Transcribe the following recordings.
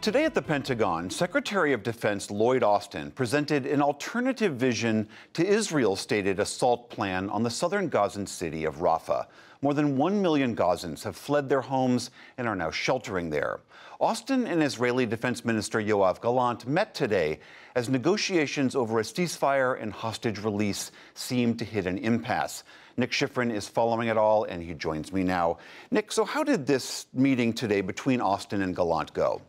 Today at the Pentagon, Secretary of Defense Lloyd Austin presented an alternative vision to Israel's stated assault plan on the southern Gazan city of Rafah. More than 1 million Gazans have fled their homes and are now sheltering there. Austin and Israeli Defense Minister Yoav Gallant met today as negotiations over a ceasefire and hostage release seemed to hit an impasse. Nick Schifrin is following it all, and he joins me now. Nick, so how did this meeting today between Austin and Gallant go?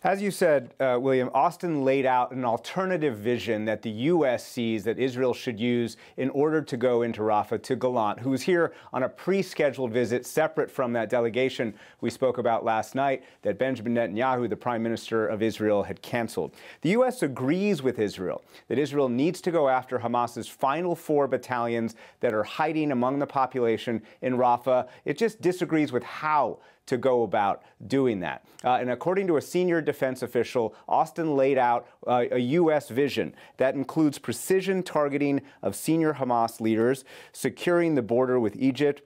As you said, William, Austin laid out an alternative vision that the U.S. sees that Israel should use in order to go into Rafah to Gallant, who was here on a pre-scheduled visit separate from that delegation we spoke about last night that Benjamin Netanyahu, the Prime Minister of Israel, had canceled. The U.S. agrees with Israel that Israel needs to go after Hamas's final 4 battalions that are hiding among the population in Rafah. It just disagrees with how to go about doing that. And according to a senior defense official, Austin laid out a U.S. vision that includes precision targeting of senior Hamas leaders, securing the border with Egypt,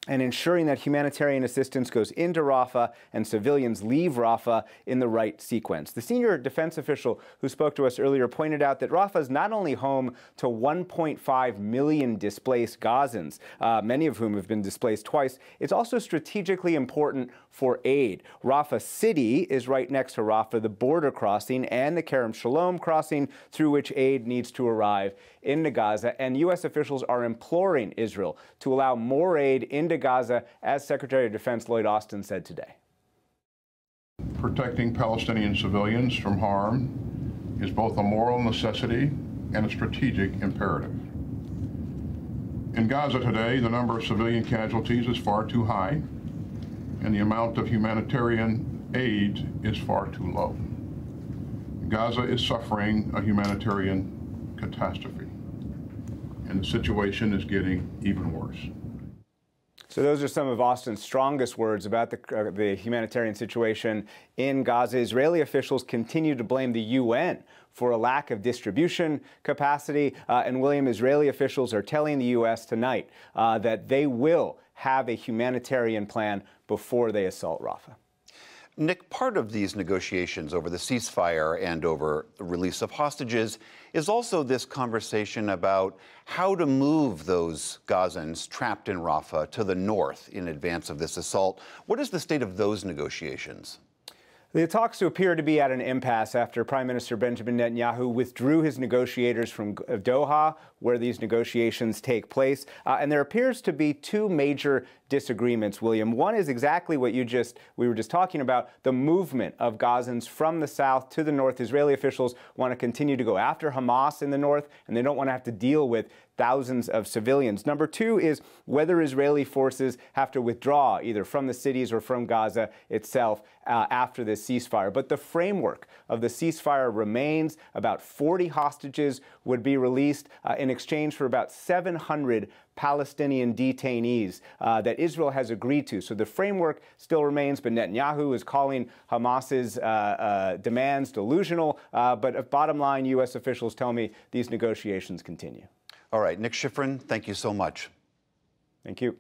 and ensuring that humanitarian assistance goes into Rafah and civilians leave Rafah in the right sequence. The senior defense official who spoke to us earlier pointed out that Rafah is not only home to 1.5 million displaced Gazans, many of whom have been displaced twice, it's also strategically important for aid. Rafah City is right next to Rafah, the border crossing, and the Kerem Shalom crossing through which aid needs to arrive into Gaza. And U.S. officials are imploring Israel to allow more aid into Gaza, as Secretary of Defense Lloyd Austin said today. Protecting Palestinian civilians from harm is both a moral necessity and a strategic imperative. In Gaza today, the number of civilian casualties is far too high, and the amount of humanitarian aid is far too low. Gaza is suffering a humanitarian catastrophe, and the situation is getting even worse. So those are some of Austin's strongest words about the humanitarian situation in Gaza. Israeli officials continue to blame the UN for a lack of distribution capacity. And William, Israeli officials are telling the U.S. tonight that they will have a humanitarian plan before they assault Rafah. Nick, part of these negotiations over the ceasefire and over the release of hostages is also this conversation about how to move those Gazans trapped in Rafah to the north in advance of this assault. What is the state of those negotiations? The talks appear to be at an impasse after Prime Minister Benjamin Netanyahu withdrew his negotiators from Doha, where these negotiations take place. And there appears to be 2 major disagreements, William. One is exactly what we were just talking about, the movement of Gazans from the south to the north. Israeli officials want to continue to go after Hamas in the north, and they don't want to have to deal with thousands of civilians. Number 2 is whether Israeli forces have to withdraw either from the cities or from Gaza itself after this ceasefire. But the framework of the ceasefire remains. About 40 hostages would be released in exchange for about 700 Palestinian detainees that Israel has agreed to. So the framework still remains, but Netanyahu is calling Hamas's demands delusional. But bottom line, U.S. officials tell me these negotiations continue. All right, Nick Schifrin, thank you so much. Thank you.